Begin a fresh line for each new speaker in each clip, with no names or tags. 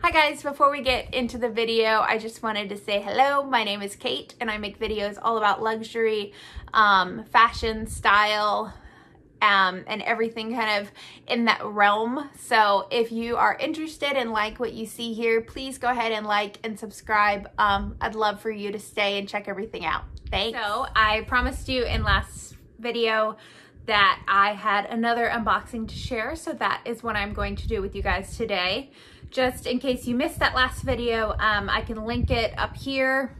Hi guys, before we get into the video, I just wanted to say hello. My name is Kate and I make videos all about luxury, fashion, style, and everything kind of in that realm. So if you are interested and like what you see here, please go ahead and like and subscribe. I'd love for you to stay and check everything out. Thanks. So I promised you in last video that I had another unboxing to share, so that is what I'm going to do with you guys today. Just in case you missed that last video, I can link it up here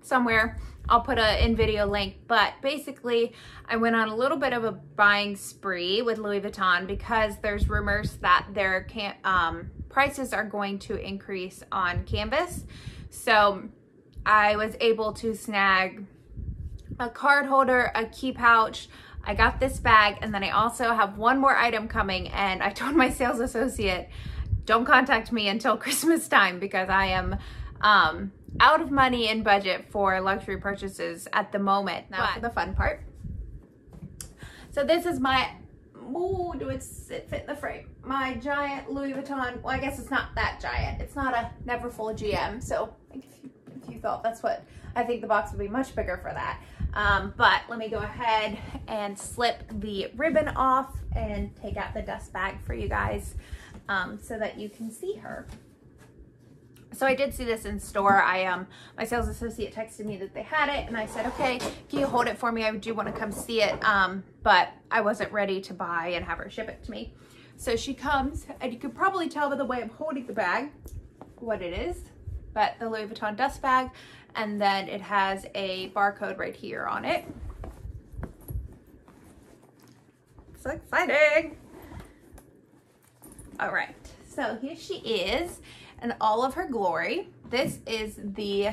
somewhere. I'll put a in-video link, but basically I went on a little bit of a buying spree with Louis Vuitton because there's rumors that their prices are going to increase on canvas. So I was able to snag a card holder, a key pouch. I got this bag, and then I also have one more item coming, and I told my sales associate, don't contact me until Christmas time because I am out of money and budget for luxury purchases at the moment. Now for the fun part. So this is my, do it fit in the frame? My giant Louis Vuitton, well I guess it's not that giant. It's not a Neverfull GM, so if you thought that's what, I think the box would be much bigger for that. But let me go ahead and slip the ribbon off and take out the dust bag for you guys so that you can see her. So I did see this in store. My sales associate texted me that they had it, and I said, okay, can you hold it for me? I do want to come see it, but I wasn't ready to buy and have her ship it to me. So she comes, and you can probably tell by the way I'm holding the bag what it is, but the Louis Vuitton dust bag, and then it has a barcode right here on it. So exciting. All right, so here she is in all of her glory. This is the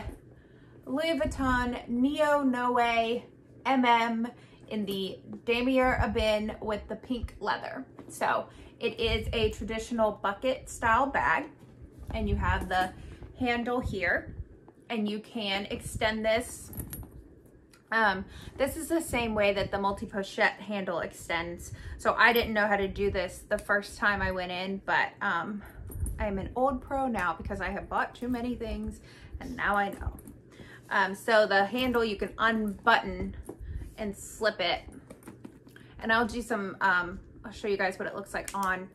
Louis Vuitton NeoNoe MM in the Damier Ebene with the pink leather. So it is a traditional bucket style bag, and you have the handle here, and you can extend this. This is the same way that the multi-pochette handle extends. So I didn't know how to do this the first time I went in, but I'm an old pro now because I have bought too many things, and now I know. So the handle you can unbutton and slip it, and I'll do some, I'll show you guys what it looks like on,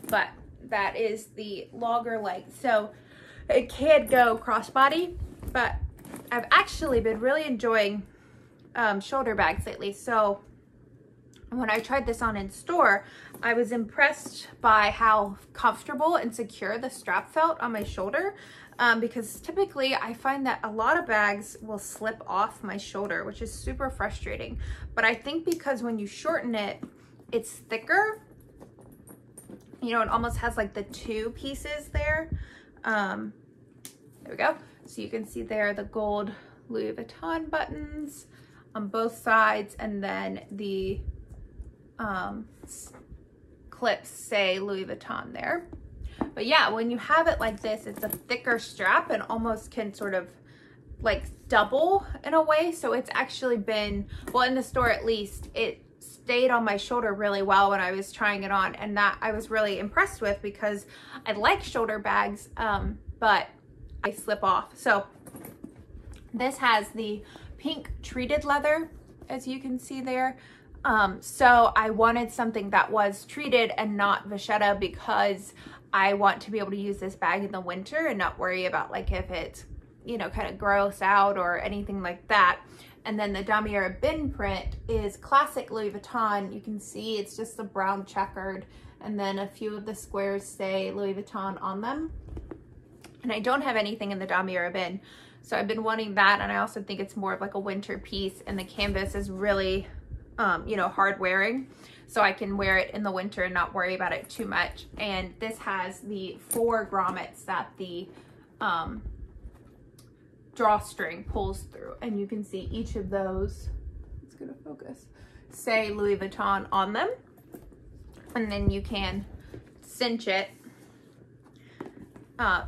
but that is the logger leg. So it can go crossbody, but I've actually been really enjoying shoulder bags lately. So when I tried this on in store, I was impressed by how comfortable and secure the strap felt on my shoulder, because typically I find that a lot of bags will slip off my shoulder, which is super frustrating. But I think because when you shorten it, it's thicker. You know, it almost has like the two pieces there. There we go. So you can see there the gold Louis Vuitton buttons on both sides, and then the clips say Louis Vuitton there. But yeah, when you have it like this, it's a thicker strap and almost can sort of like double in a way. So it's actually been, well, in the store at least, it stayed on my shoulder really well when I was trying it on, and that I was really impressed with because I like shoulder bags, but I slip off. So this has the pink treated leather, as you can see there. So I wanted something that was treated and not vachetta because I want to be able to use this bag in the winter and not worry about like if it's, you know, kind of gross out or anything like that. And then the Damier Ebene print is classic Louis Vuitton. You can see it's just the brown checkered, and then a few of the squares say Louis Vuitton on them. And I don't have anything in the Damier Ebene, so I've been wanting that, and I also think it's more of like a winter piece, and the canvas is really, you know, hard wearing, so I can wear it in the winter and not worry about it too much. And this has the 4 grommets that the drawstring pulls through, and you can see each of those, it's gonna focus, say Louis Vuitton on them, and then you can cinch it.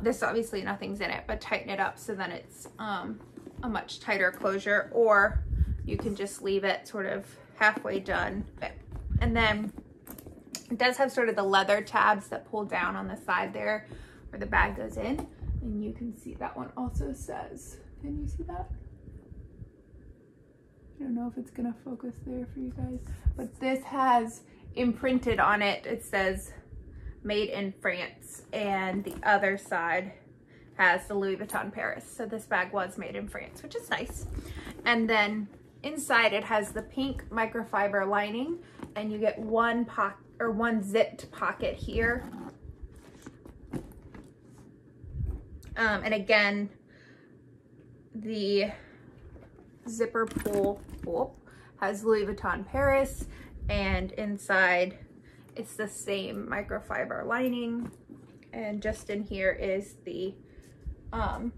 This obviously nothing's in it, but tighten it up so then it's a much tighter closure, or you can just leave it sort of halfway done. And then it does have sort of the leather tabs that pull down on the side there, where the bag goes in. And you can see that one also says, can you see that? I don't know if it's gonna focus there for you guys, but this has imprinted on it, it says made in France, and the other side has the Louis Vuitton Paris. So this bag was made in France, which is nice. And then inside it has the pink microfiber lining, and you get one zipped pocket here. And again, the zipper pull has Louis Vuitton Paris, and inside it's the same microfiber lining, and just in here is the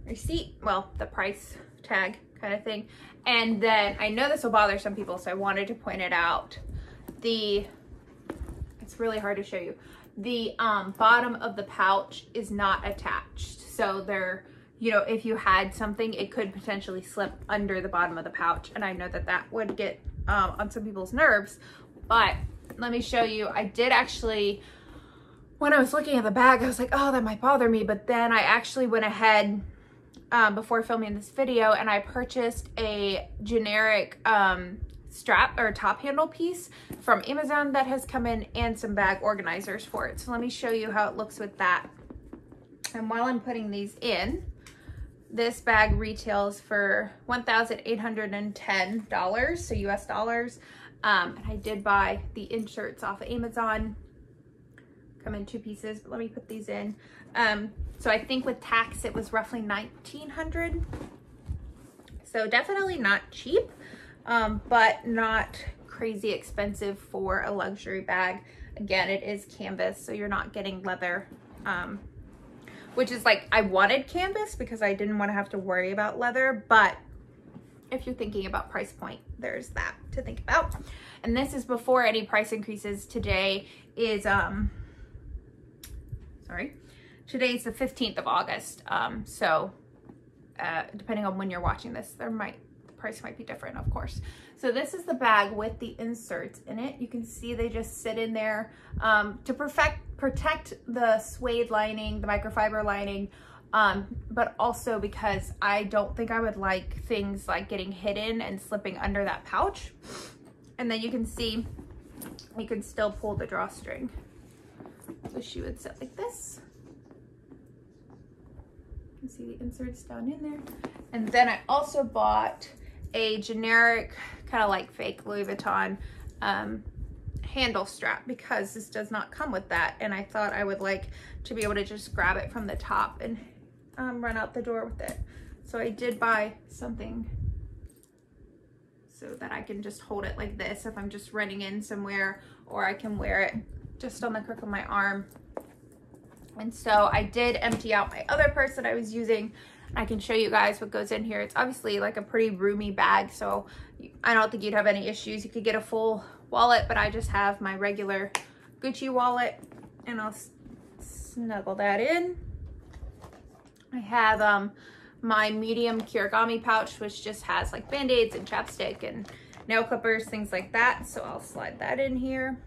receipt, well, the price tag kind of thing. And then I know this will bother some people, so I wanted to point it out. It's really hard to show you. The bottom of the pouch is not attached. So there, you know, if you had something, it could potentially slip under the bottom of the pouch. And I know that that would get on some people's nerves, but let me show you. I did actually, when I was looking at the bag, I was like, oh, that might bother me. But then I actually went ahead before filming this video and I purchased a generic strap or top handle piece from Amazon that has come in, and some bag organizers for it. So let me show you how it looks with that. And while I'm putting these in, this bag retails for $1,810, so US dollars. And I did buy the inserts off of Amazon. Come in 2 pieces, but let me put these in. So I think with tax, it was roughly $1,900. So definitely not cheap, but not crazy expensive for a luxury bag. Again, it is canvas, so you're not getting leather, which is like, I wanted canvas because I didn't want to have to worry about leather, but if you're thinking about price point, there's that to think about. And this is before any price increases. Today is, today's the 15th of August. So depending on when you're watching this, the price might be different, of course. So this is the bag with the inserts in it. You can see they just sit in there to protect the suede lining, the microfiber lining, but also because I don't think I would like things like getting hidden and slipping under that pouch. And then you can see, you can still pull the drawstring. So she would sit like this. You can see the inserts down in there. And then I also bought a generic, kind of like fake Louis Vuitton handle strap, because this does not come with that, and I thought I would like to be able to just grab it from the top and run out the door with it. So I did buy something so that I can just hold it like this if I'm just running in somewhere, or I can wear it just on the crook of my arm. And so I did empty out my other purse that I was using. I can show you guys what goes in here. It's obviously like a pretty roomy bag, so I don't think you'd have any issues. You could get a full wallet, but I just have my regular Gucci wallet, and I'll snuggle that in. I have my medium Kirigami pouch, which just has like band-aids and chapstick and nail clippers, things like that. So I'll slide that in here.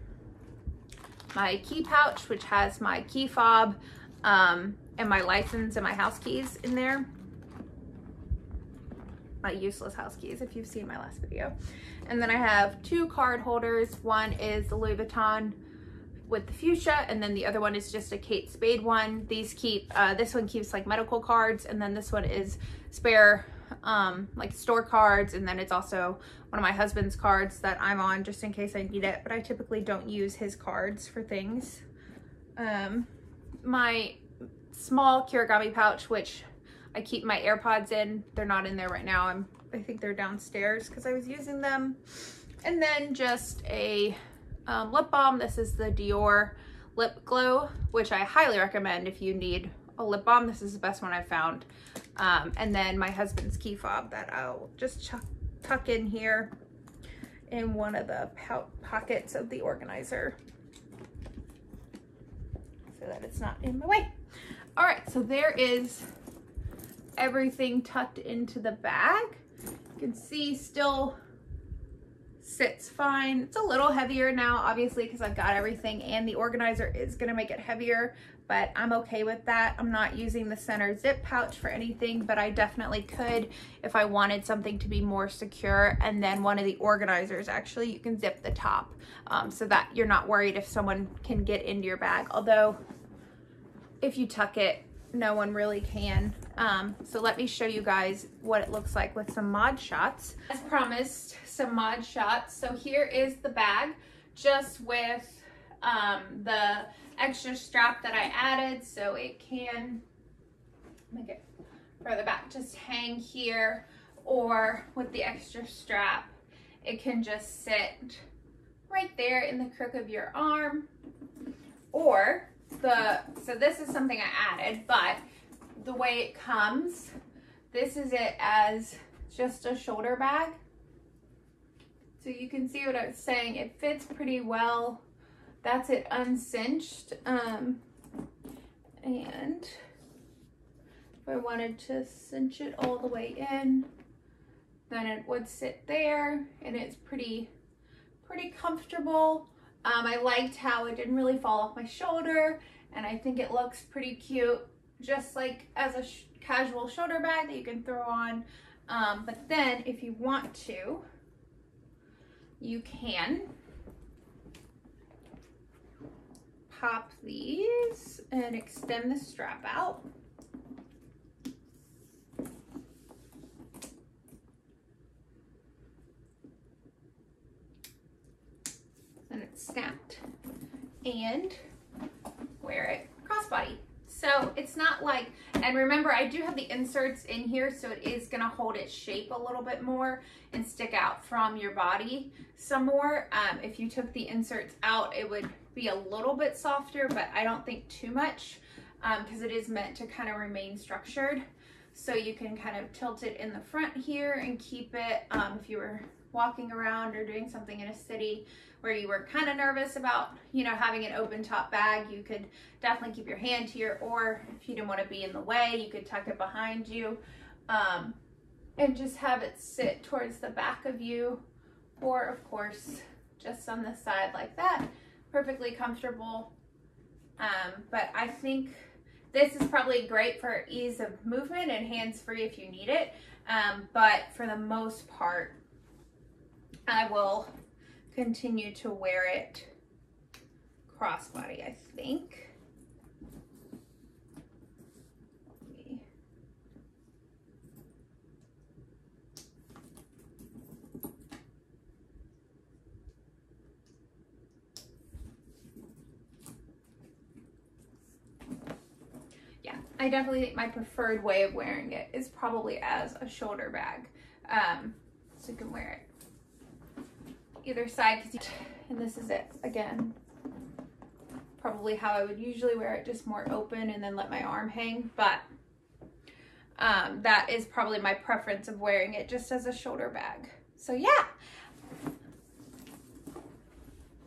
My key pouch, which has my key fob and my license and my house keys in there. My useless house keys, if you've seen my last video. And then I have 2 card holders. One is the Louis Vuitton with the fuchsia, and then the other one is just a Kate Spade one. These keep, this one keeps like medical cards, and then this one is spare like store cards, and then it's also one of my husband's cards that I'm on just in case I need it, but I typically don't use his cards for things. My small Kirigami pouch, which I keep my AirPods in. They're not in there right now. I think they're downstairs because I was using them. And then just a lip balm. This is the Dior Lip Glow, which I highly recommend if you need a lip balm. This is the best one I've found. And then my husband's key fob that I'll just tuck in here in one of the pockets of the organizer so that it's not in my way. All right, so there is everything tucked into the bag. You can see still sits fine. It's a little heavier now, obviously, because I've got everything, and the organizer is gonna make it heavier, but I'm okay with that. I'm not using the center zip pouch for anything, but I definitely could if I wanted something to be more secure. And then one of the organizers, actually, you can zip the top so that you're not worried if someone can get into your bag. Although if you tuck it, no one really can. So let me show you guys what it looks like with some mod shots. As promised, some mod shots. So here is the bag, just with the extra strap that I added, so it can make it further back, just hang here, or with the extra strap, it can just sit right there in the crook of your arm. Or so this is something I added, but the way it comes, this is it as just a shoulder bag. So you can see what I was saying, it fits pretty well. That's it uncinched. And if I wanted to cinch it all the way in, then it would sit there, and it's pretty comfortable. I liked how it didn't really fall off my shoulder, and I think it looks pretty cute, just like as a casual shoulder bag that you can throw on. But then if you want to, you can pop these and extend the strap out. And it's snapped, and wear it crossbody. So it's not like, and remember, I do have the inserts in here, so it is gonna hold its shape a little bit more and stick out from your body some more. If you took the inserts out, it would be a little bit softer, but I don't think too much, because it is meant to kind of remain structured. So you can kind of tilt it in the front here and keep it, if you were walking around or doing something in a city where you were kind of nervous about, you know, having an open top bag, you could definitely keep your hand here, or if you didn't want to be in the way, you could tuck it behind you, and just have it sit towards the back of you, or of course, just on the side like that. Perfectly comfortable. But I think this is probably great for ease of movement and hands-free if you need it. But for the most part, I will continue to wear it crossbody, I think. Yeah, I definitely think my preferred way of wearing it is probably as a shoulder bag. So you can wear it either side, and this is it again, probably how I would usually wear it, just more open and then let my arm hang. But that is probably my preference of wearing it just as a shoulder bag. So yeah,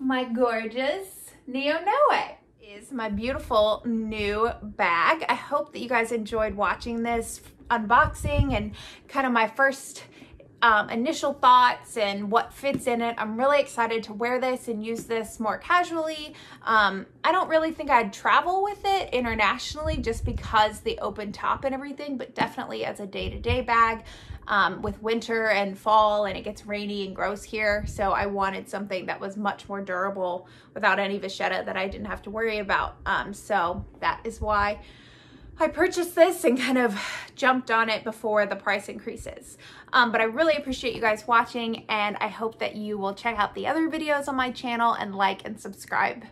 my gorgeous NeoNoe is my beautiful new bag. I hope that you guys enjoyed watching this unboxing and kind of my first initial thoughts and what fits in it. I'm really excited to wear this and use this more casually. I don't really think I'd travel with it internationally just because the open top and everything, but definitely as a day-to-day bag with winter and fall, and it gets rainy and gross here. So I wanted something that was much more durable without any vachetta that I didn't have to worry about. So that is why I purchased this and kind of jumped on it before the price increases. But I really appreciate you guys watching, and I hope that you will check out the other videos on my channel and like and subscribe.